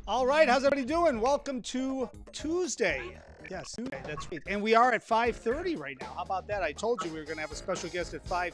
All right, how's everybody doing? Welcome to Tuesday. Yes, Tuesday, that's right. And we are at 5:30 right now. How about that? I told you we were going to have a special guest at 5:30,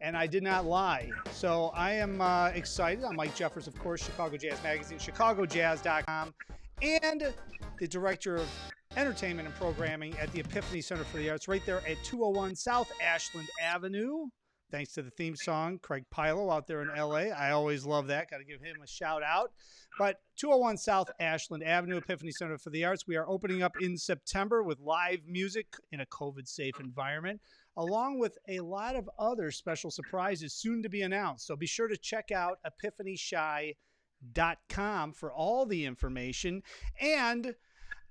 and I did not lie. So I am excited. I'm Mike Jeffers, of course, Chicago Jazz Magazine, chicagojazz.com, and the Director of Entertainment and Programming at the Epiphany Center for the Arts, right there at 201 South Ashland Avenue. Thanks to the theme song, Craig Pilo out there in LA. I always love that. Got to give him a shout out. But 201 South Ashland Avenue, Epiphany Center for the Arts. We are opening up in September with live music in a COVID-safe environment, along with a lot of other special surprises soon to be announced. So be sure to check out epiphany.com for all the information. And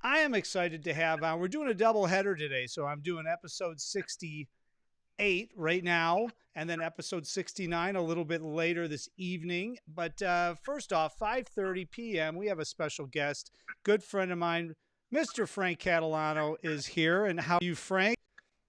I am excited to have, we're doing a double header today. So I'm doing episode 68 right now, and then episode 69 a little bit later this evening. But first off, 5:30 p.m., we have a special guest, good friend of mine, Mr. Frank Catalano is here. And how are you, Frank?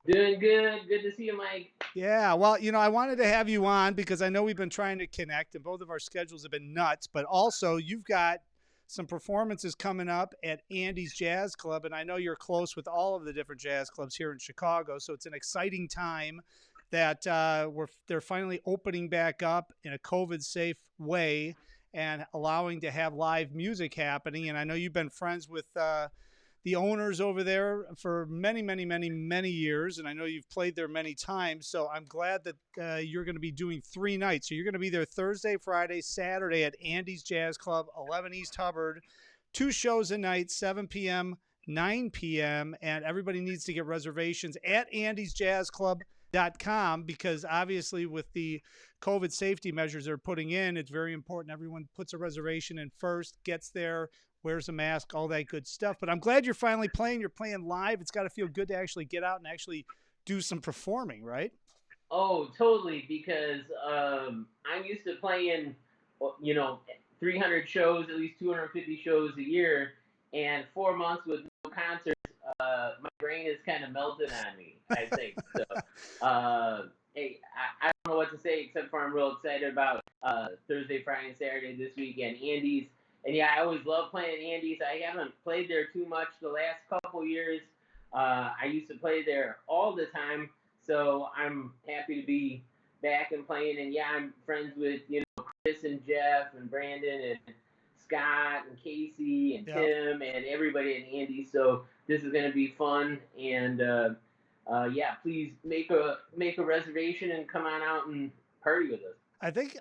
Doing good. Good to see you, Mike. Yeah, well, I wanted to have you on because I know we've been trying to connect, and both of our schedules have been nuts, but also you've got some performances coming up at Andy's Jazz Club, and I know you're close with all of the different jazz clubs here in Chicago, so it's an exciting time that they're finally opening back up in a COVID-safe way and allowing to have live music happening. And I know you've been friends with the owners over there for many, many, many, many years, and I know you've played there many times. So I'm glad that you're going to be doing 3 nights. So you're going to be there Thursday, Friday, Saturday at Andy's Jazz Club, 11 East Hubbard. 2 shows a night, 7 p.m., 9 p.m., and everybody needs to get reservations at andysjazzclub.com because obviously with the COVID safety measures they're putting in, it's very important everyone puts a reservation in first, gets there, wears a mask, all that good stuff. But I'm glad you're finally playing. You're playing live. It's got to feel good to actually get out and actually do some performing, right? Oh, totally. Because I'm used to playing, 300 shows, at least 250 shows a year, and 4 months with no concerts. My brain is kind of melted on me, I think. So, hey, I don't know what to say except for I'm real excited about Thursday, Friday, and Saturday this weekend. Andy's. And yeah, I always love playing at Andy's. I haven't played there too much the last couple years. I used to play there all the time, so I'm happy to be back and playing. And yeah, I'm friends with Chris and Jeff and Brandon and Scott and Casey and Yep. Tim and everybody at Andy's. So this is going to be fun. And yeah, please make a reservation and come on out and party with us. I think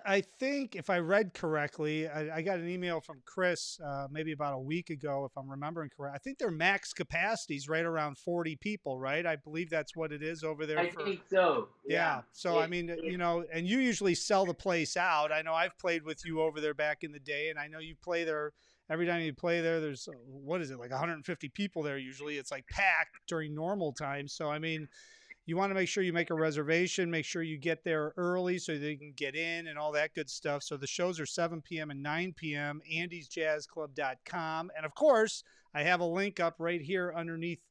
if I read correctly, I got an email from Chris maybe about a week ago, if I'm remembering correct. I think their max capacity is right around 40 people, right? I believe that's what it is over there I for. think so. Yeah. Yeah. So, I mean, and you usually sell the place out. I know I've played with you over there back in the day, and I know you play there. Every time you play there, there's, what is it, like 150 people there usually. It's like packed during normal times. So, I mean, you want to make sure you make a reservation, make sure you get there early so they can get in and all that good stuff. So the shows are 7 p.m. and 9 p.m., andysjazzclub.com. And of course, I have a link up right here underneath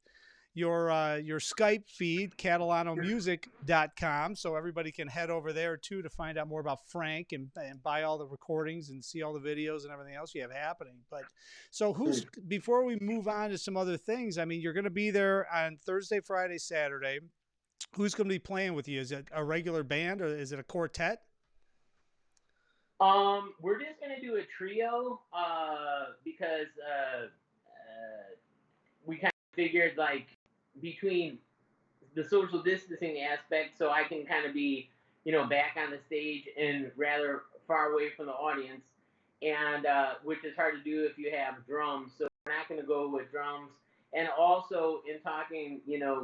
your Skype feed, catalanomusic.com. So everybody can head over there too to find out more about Frank and buy all the recordings and see all the videos and everything else you have happening. But so before we move on to some other things, I mean, you're going to be there on Thursday, Friday, Saturday. Who's going to be playing with you? Is it a regular band or is it a quartet? We're just gonna do a trio, because we kind of figured like between the social distancing aspect, so I can kind of be, back on the stage and rather far away from the audience, and which is hard to do if you have drums. So we're not gonna go with drums. And also in talking,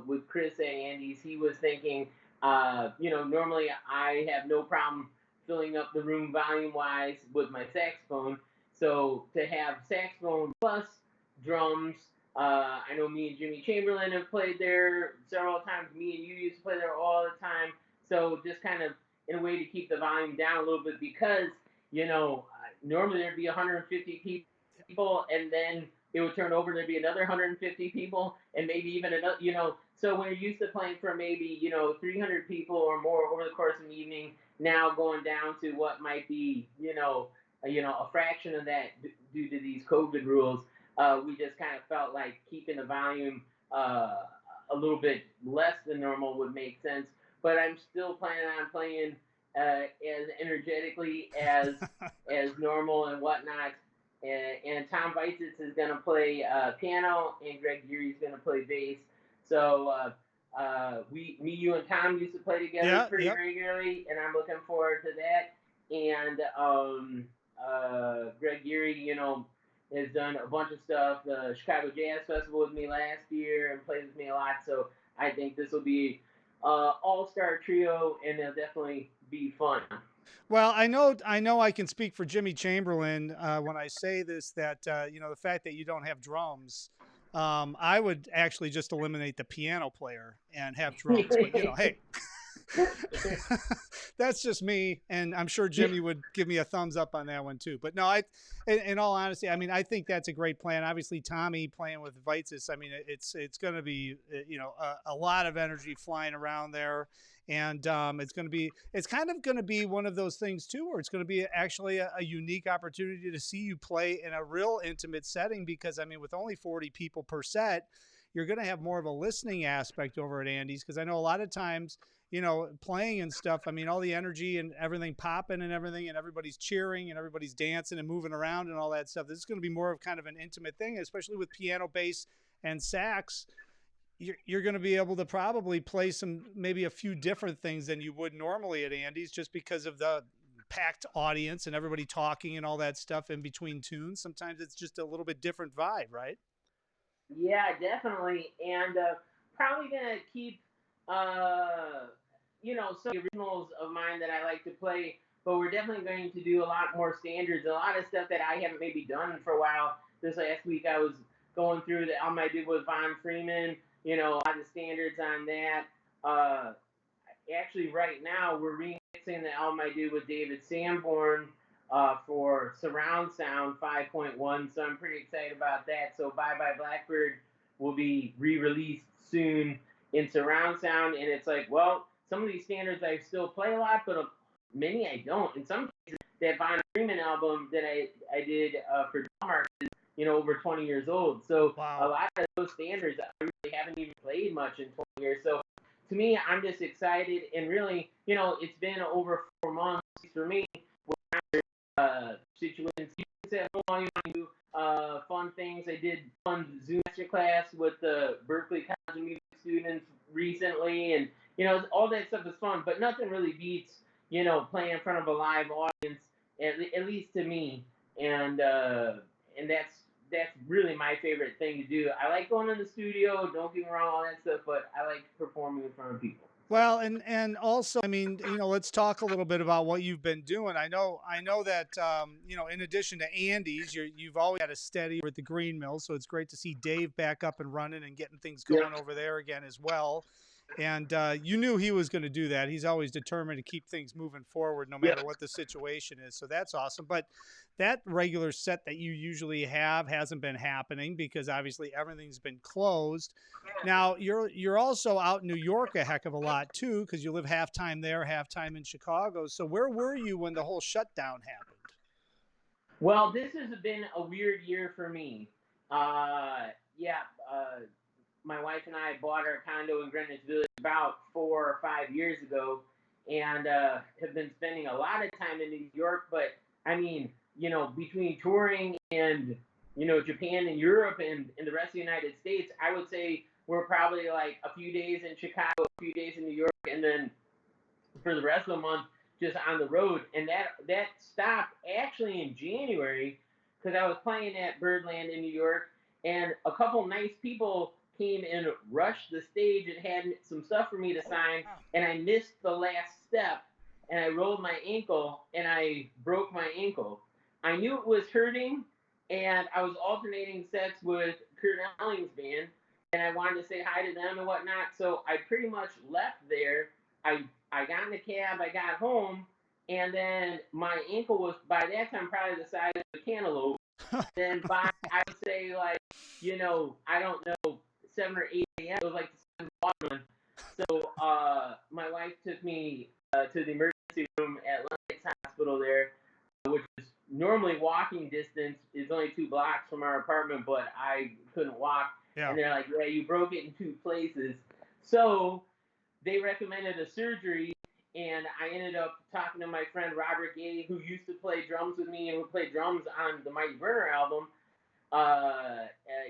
with Chris at Andy's, he was thinking, normally I have no problem filling up the room volume wise with my saxophone. So to have saxophone plus drums, I know me and Jimmy Chamberlain have played there several times. Me and you used to play there all the time. So just kind of in a way to keep the volume down a little bit because, normally there'd be 150 people and then it would turn over, there'd be another 150 people and maybe even another, so when you're used to playing for maybe, 300 people or more over the course of an evening, now going down to what might be, a fraction of that due to these COVID rules. We just kind of felt like keeping the volume a little bit less than normal would make sense. But I'm still planning on playing as energetically as normal and whatnot. And Tom Veitzitz is going to play piano, and Greg Geary's going to play bass. So you, and Tom used to play together pretty regularly, and I'm looking forward to that. And Greg Geary, has done a bunch of stuff. The Chicago Jazz Festival with me last year and plays with me a lot. So I think this will be all-star trio, and they'll definitely be fun. Well, I know I can speak for Jimmy Chamberlain when I say this, that the fact that you don't have drums, I would actually just eliminate the piano player and have drums. But hey, that's just me, and I'm sure Jimmy would give me a thumbs up on that one too. But no, in all honesty, I mean, I think that's a great plan. Obviously, Tommy playing with Veitzis, I mean, it's going to be a lot of energy flying around there, and it's kind of going to be one of those things too, where it's going to be actually a unique opportunity to see you play in a real intimate setting, because I mean, with only 40 people per set, you're going to have more of a listening aspect over at Andy's, because I know a lot of times, playing and stuff, I mean, all the energy and everything popping and everything, and everybody's cheering and everybody's dancing and moving around and all that stuff. This is going to be more of kind of an intimate thing, especially with piano, bass, and sax. You're going to be able to probably play maybe a few different things than you would normally at Andy's, just because of the packed audience and everybody talking and all that stuff in between tunes. Sometimes it's just a little bit different vibe, right? Yeah, definitely. And probably going to keep some originals of mine that I like to play, but we're definitely going to do a lot more standards, a lot of stuff that I haven't maybe done for a while. This last week I was going through the album I did with Von Freeman, a lot of standards on that. Actually, right now we're remixing the album I did with David Sanborn for surround sound 5.1, so I'm pretty excited about that. So Bye Bye Blackbird will be re-released soon in surround sound, and it's like, well, some of these standards I still play a lot, but many I don't. In some cases, that Von Freeman album that I did for Delmark is over 20 years old. So wow. A lot of those standards I really haven't even played much in 20 years. So to me, I'm just excited, and really, it's been over 4 months for me. Situations. You said, how long you want to do fun things. I did fun Zoom master class with the Berklee College of Music students recently, and all that stuff is fun, but nothing really beats playing in front of a live audience, at least to me, and that's really my favorite thing to do. I like going in the studio, don't get me wrong, all that stuff, but I like performing in front of people. Well, and also, I mean, let's talk a little bit about what you've been doing. I know that in addition to Andy's, you've always had a steady with the Green Mill, so it's great to see Dave back up and running and getting things going over there again as well. And you knew he was going to do that. He's always determined to keep things moving forward, no matter what the situation is. So that's awesome. But that regular set that you usually have hasn't been happening because obviously everything's been closed. Now you're also out in New York a heck of a lot too, because you live half-time there, half-time in Chicago. So where were you when the whole shutdown happened? Well, this has been a weird year for me. My wife and I bought our condo in Greenwich Village about 4 or 5 years ago, and have been spending a lot of time in New York. But I mean, between touring and Japan and Europe and the rest of the United States, I would say we're probably like a few days in Chicago, a few days in New York, and then for the rest of the month just on the road. And that stopped actually in January because I was playing at Birdland in New York, and a couple nice people came and rushed the stage and had some stuff for me to sign, and I missed the last step, and I rolled my ankle, and I broke my ankle. I knew it was hurting, and I was alternating sets with Kurt Elling's band, and I wanted to say hi to them and whatnot, so I pretty much left there. I got in the cab, I got home, and then my ankle was, by that time, probably the size of a cantaloupe. Then by, I would say, like, I don't know, 7 or 8 a.m., it was like the 7 o'clock. So my wife took me to the emergency room at Lenox Hospital there, which is normally walking distance is only 2 blocks from our apartment, but I couldn't walk. Yeah. And they're like, yeah, you broke it in 2 places. So they recommended a surgery, and I ended up talking to my friend Robert Gay, who used to play drums with me and who played drums on the Mighty Burner album.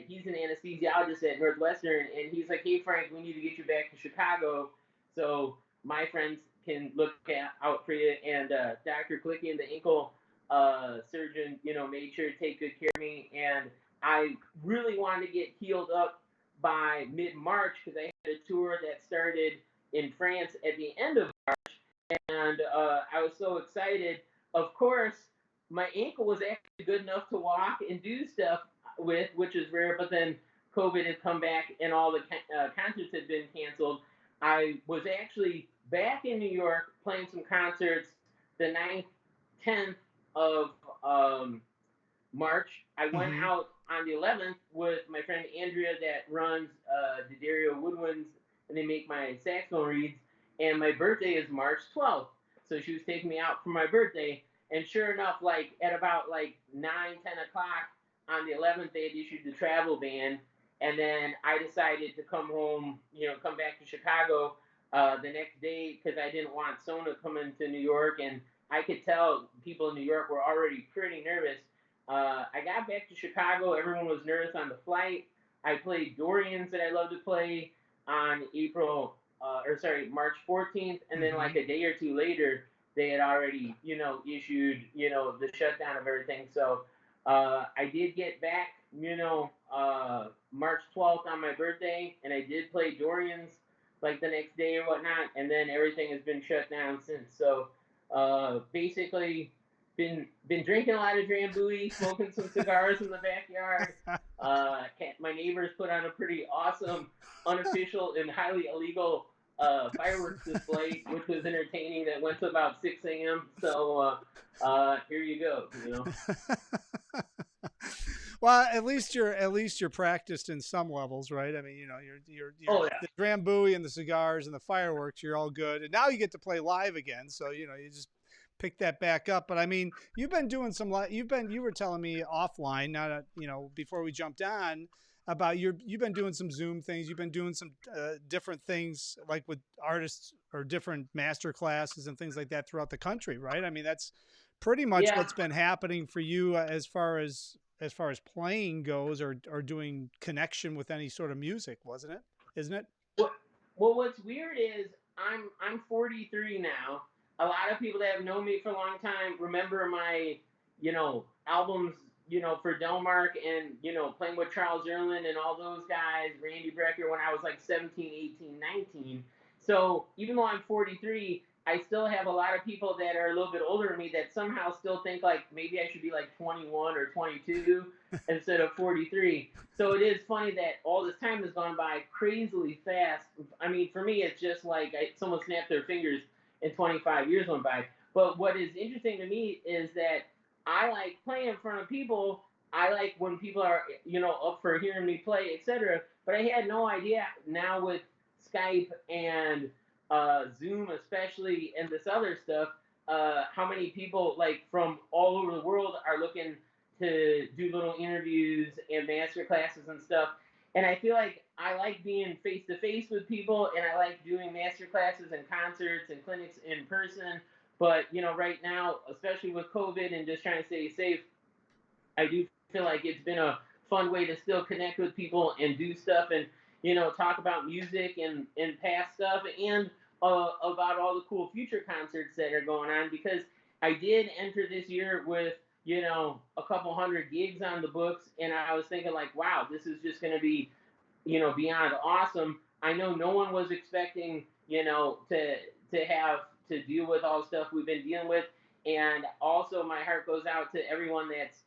He's an anesthesiologist at Northwestern, and he's like, "Hey Frank, we need to get you back to Chicago, so my friends can look out for you." And Dr. Clicky, the ankle surgeon, made sure to take good care of me. And I really wanted to get healed up by mid-March because I had a tour that started in France at the end of March, and I was so excited. Of course, my ankle was actually good enough to walk and do stuff with, which is rare. But then COVID had come back and all the concerts had been canceled. I was actually back in New York playing some concerts the 9th, 10th of March. I went Mm-hmm. out on the 11th with my friend Andrea that runs the Dario Woodwinds, and they make my saxophone reeds. And my birthday is March 12th. So she was taking me out for my birthday. And sure enough, like at about like 9, 10 o'clock on the 11th, they had issued the travel ban. And then I decided to come home, come back to Chicago the next day because I didn't want Sona coming to New York. And I could tell people in New York were already pretty nervous. I got back to Chicago. Everyone was nervous on the flight. I played Dorian's that I love to play on March 14th, and then like a day or two later, they had already, issued, the shutdown of everything. So I did get back, March 12th on my birthday, and I did play Dorian's like the next day or whatnot, and then everything has been shut down since. So basically, been drinking a lot of Drambuie, smoking some cigars in the backyard. My neighbors put on a pretty awesome, unofficial and highly illegal fireworks display, which was entertaining. That went to about 6 a.m. So here you go. Well, at least you're practiced in some levels, right? I mean, you're Oh yeah. the Drambuie and the cigars and the fireworks. You're all good, and now you get to play live again. So you just pick that back up. But I mean, you've been doing some. You were telling me offline, not before we jumped on about you've been doing some Zoom things. You've been doing some different things like with artists or different master classes and things like that throughout the country, right? I mean, that's pretty much Yeah. what's been happening for you as far as playing goes, or doing connection with any sort of music, wasn't it? Isn't it? What, well, what's weird is I'm 43 now. A lot of people that have known me for a long time remember my, albums, for Delmark and, playing with Charles Erlin and all those guys, Randy Brecker, when I was like 17, 18, 19. So even though I'm 43, I still have a lot of people that are a little bit older than me that somehow still think like maybe I should be like 21 or 22 instead of 43. So it is funny that all this time has gone by crazily fast. I mean, for me, it's just like someone snapped their fingers and 25 years went by. But what is interesting to me is that I like playing in front of people. I like when people are, up for hearing me play, etc. But I had no idea now with Skype and Zoom, especially, and this other stuff, how many people like from all over the world are looking to do little interviews and master classes and stuff. And I feel like I like being face to face with people, and I like doing master classes and concerts and clinics in person. But right now, especially with COVID and just trying to stay safe, I do feel like it's been a fun way to still connect with people and do stuff and talk about music and past stuff and about all the cool future concerts that are going on because I did enter this year with a couple hundred gigs on the books and I was thinking like wow this is just going to be beyond awesome. I know no one was expecting to have to deal with all the stuff we've been dealing with and also my heart goes out to everyone that's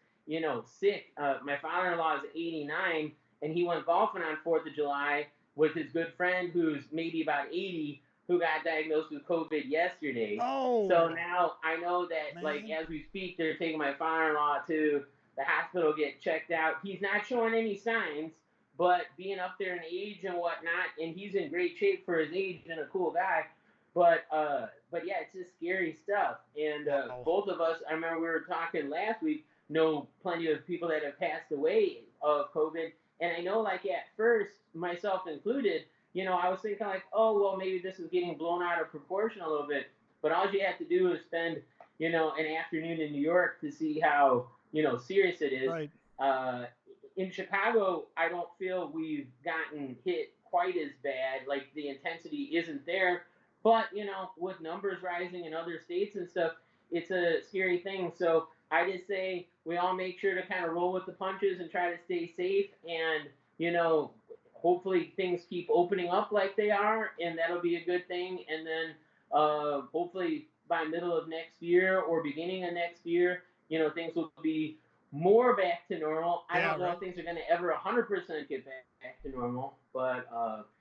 sick. My father-in-law is 89, and he went golfing on 4th of July with his good friend who's maybe about 80, who got diagnosed with COVID yesterday. So Oh now I know that, like, man. as we speak, they're taking my father-in-law to the hospital to get checked out. He's not showing any signs, but being up there in age and whatnot, and he's in great shape for his age and a cool guy. But yeah, it's just scary stuff. And Wow. both of us, I remember we were talking last week, know plenty of people that have passed away of COVID. And I know, like, at first, myself included, I was thinking, like, oh, well, maybe this is getting blown out of proportion a little bit. But all you have to do is spend, an afternoon in New York to see how, serious it is. Right. Uh, in Chicago, I don't feel we've gotten hit quite as bad. Like, the intensity isn't there, but with numbers rising in other states and stuff, it's a scary thing. So I just say we all make sure to kind of roll with the punches and try to stay safe, and hopefully things keep opening up like they are, and that'll be a good thing. And then hopefully by middle of next year or beginning of next year, things will be more back to normal. I Yeah. don't know Right. if things are going to ever 100% get back to normal, but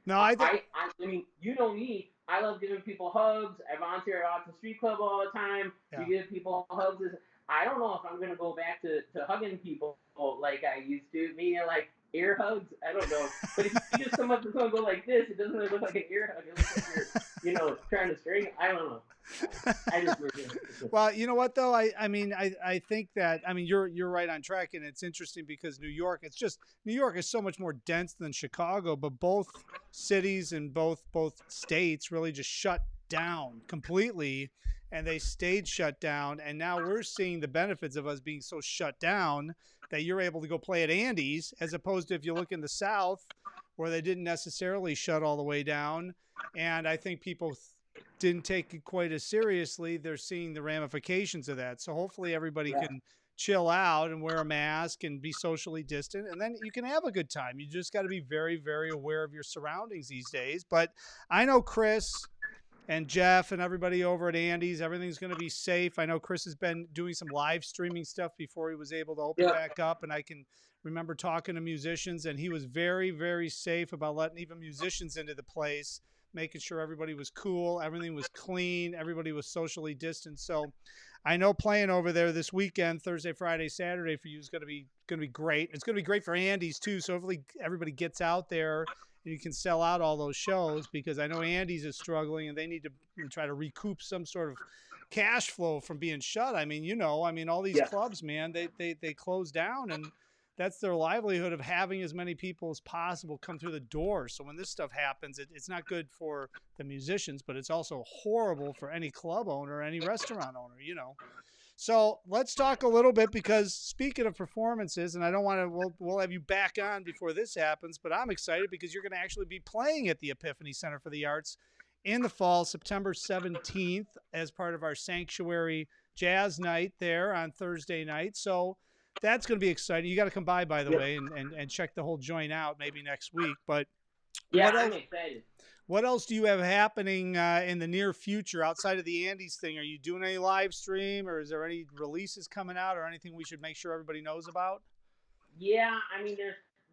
No, I think. I mean, you know me. I love giving people hugs. I volunteer out to street club all the time. Yeah. You give people hugs. I don't know if I'm gonna go back to hugging people like I used to. Meaning like ear hugs. I don't know. But if you just come up to someone and go like this, it doesn't really look like an ear hug. It looks like you're, trying to string. I don't know. I just Well, you know what though? I think that you're right on track, and it's interesting because New York is so much more dense than Chicago, but both cities and both states really just shut down completely, and they stayed shut down, and now we're seeing the benefits of us being so shut down that you're able to go play at Andy's, as opposed to if you look in the South where they didn't necessarily shut all the way down, and I think people didn't take it quite as seriously. They're seeing the ramifications of that. So hopefully everybody yeah, can chill out and wear a mask and be socially distant, and then you can have a good time. You just got to be very, very aware of your surroundings these days. But I know Chris and Jeff and everybody over at Andy's, everything's going to be safe. I know Chris has been doing some live streaming stuff before he was able to open yeah, back up, and I can remember talking to musicians, and he was very, very safe about letting even musicians into the place, making sure everybody was cool, everything was clean, everybody was socially distant. So I know playing over there this weekend, Thursday, Friday, Saturday for you is going to be great. It's going to be great for Andy's too. So hopefully everybody gets out there and you can sell out all those shows, because I know Andy's is struggling and they need to try to recoup some sort of cash flow from being shut. All these yeah, clubs, man, they close down, and that's their livelihood of having as many people as possible come through the door. So when this stuff happens, it's not good for the musicians, but it's also horrible for any club owner, any restaurant owner. So let's talk a little bit, because speaking of performances, and I don't want to, we'll have you back on before this happens, but I'm excited because you're going to actually be playing at the Epiphany Center for the Arts in the fall, September 17th, as part of our Sanctuary Jazz Night there on Thursday night. So that's going to be exciting. You got to come by the yeah, way, and check the whole joint out maybe next week. But yeah. what I'm else? excited. What else do you have happening in the near future outside of the Andes thing? Are you doing any live stream, or is there any releases coming out, or anything we should make sure everybody knows about? Yeah, I mean,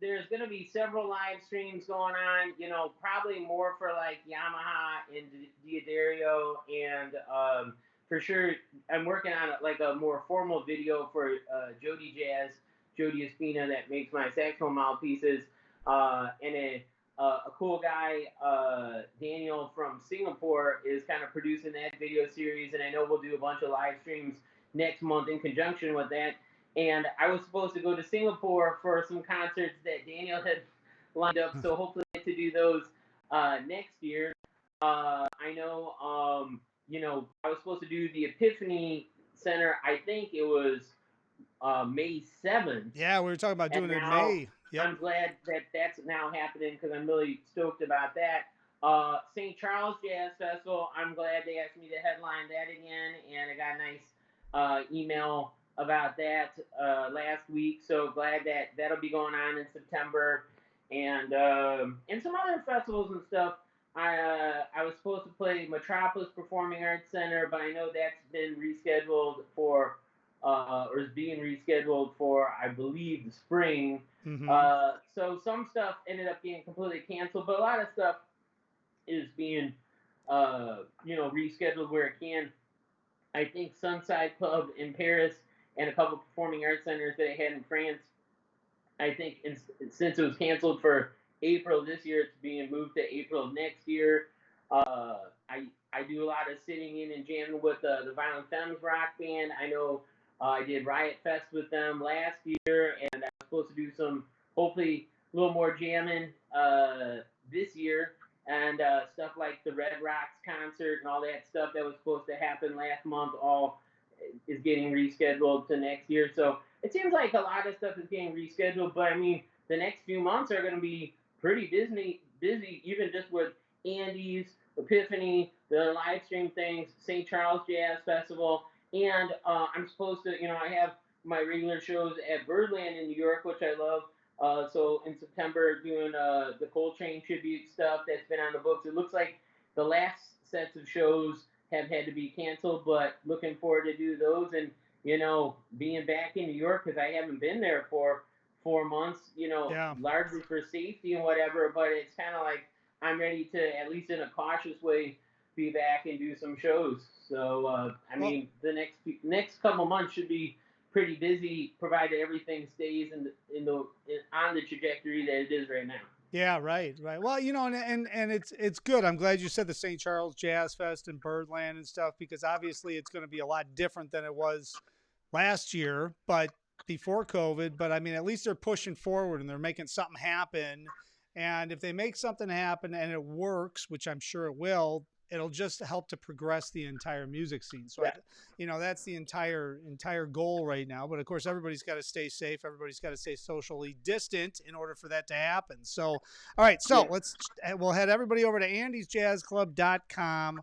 there's going to be several live streams going on. Probably more for like Yamaha and Diodario, and for sure, I'm working on like a more formal video for Jody Jazz, Jody Espina, that makes my saxophone mouthpieces, and a cool guy, Daniel from Singapore, is kind of producing that video series, and I know we'll do a bunch of live streams next month in conjunction with that. And I was supposed to go to Singapore for some concerts that Daniel had lined up, so hopefully I get to do those next year. I know, I was supposed to do the Epiphany Center. I think it was May 7th, Yeah, we were talking about and doing it in now May. Yep. I'm glad that that's now happening because I'm really stoked about that. St. Charles Jazz Festival, I'm glad they asked me to headline that again, and I got a nice email about that last week. So glad that that'll be going on in September, and some other festivals and stuff. I was supposed to play Metropolis Performing Arts Center, but I know that's been rescheduled for or is being rescheduled for, I believe, the spring. Mm-hmm. So some stuff ended up being completely canceled, but a lot of stuff is being, rescheduled where it can. I think Sunside Club in Paris and a couple performing arts centers that I had in France. I think since it was canceled for April this year, it's being moved to April of next year. I I do a lot of sitting in and jamming with the Violent Femmes rock band. I know I did Riot Fest with them last year, and I was supposed to do some, hopefully, a little more jamming this year. And stuff like the Red Rocks concert and all that stuff that was supposed to happen last month all is getting rescheduled to next year. So it seems like a lot of stuff is getting rescheduled. But I mean, the next few months are going to be pretty busy, even just with Andy's, Epiphany, the live stream things, St. Charles Jazz Festival, and I'm supposed to, I have my regular shows at Birdland in New York, which I love. So in September, doing the Coltrane tribute stuff that's been on the books. It looks like the last sets of shows have had to be canceled, but looking forward to do those and being back in New York because I haven't been there for 4 months. Yeah. Largely for safety and whatever, but it's kind of like I'm ready to, at least in a cautious way, be back and do some shows. So I Well, mean, the next couple months should be pretty busy, provided everything stays on the trajectory that it is right now. yeah, right, right. Well, and it's good. I'm glad you said the St. Charles Jazz Fest and Birdland and stuff because obviously it's going to be a lot different than it was last year, but before COVID. But I mean, at least they're pushing forward and they're making something happen. And if they make something happen and it works, which I'm sure it will, it'll just help to progress the entire music scene. So Yeah. that's the entire goal right now. But of course, everybody's got to stay safe. Everybody's got to stay socially distant in order for that to happen. So, all right. So we'll head everybody over to andysjazzclub.com.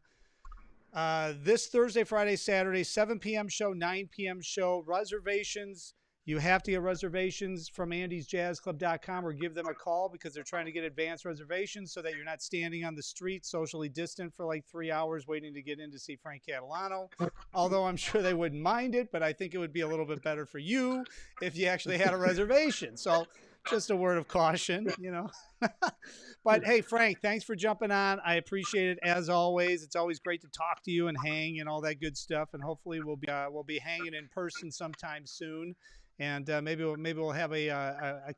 This Thursday, Friday, Saturday, 7 p.m. show, 9 p.m. show. Reservations. You have to get reservations from andysjazzclub.com or give them a call because they're trying to get advanced reservations so that you're not standing on the street socially distant for like 3 hours waiting to get in to see Frank Catalano. Although I'm sure they wouldn't mind it, but I think it would be a little bit better for you if you actually had a reservation. So just a word of caution. But hey, Frank, thanks for jumping on. I appreciate it as always. It's always great to talk to you and hang and all that good stuff. And hopefully we'll be hanging in person sometime soon. And maybe we'll have a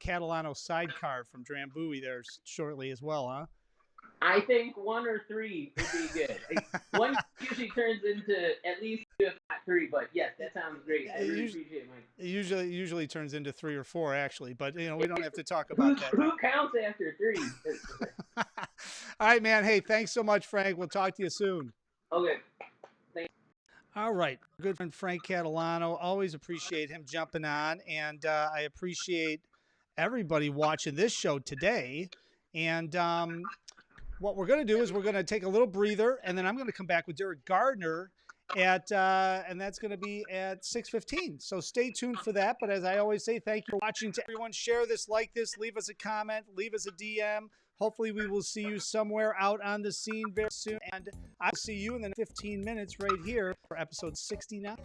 Catalano sidecar from Drambuie there shortly as well, huh? I think 1 or 3 would be good. One usually turns into at least 2, if not 3. But yes, that sounds great. I really appreciate it, Mike. It usually turns into 3 or 4 actually, but we don't have to talk about that. Who counts after 3? All right, man. Hey, thanks so much, Frank. We'll talk to you soon. Okay. All right. Good friend Frank Catalano. Always appreciate him jumping on. And I appreciate everybody watching this show today. And what we're going to do is we're going to take a little breather. And then I'm going to come back with Derek Gardner and that's going to be at 6:15. So stay tuned for that. But as I always say, thank you for watching. To everyone, share this, like this, leave us a comment, leave us a DM. Hopefully we will see you somewhere out on the scene very soon. And I'll see you in the 15 minutes right here for episode 69.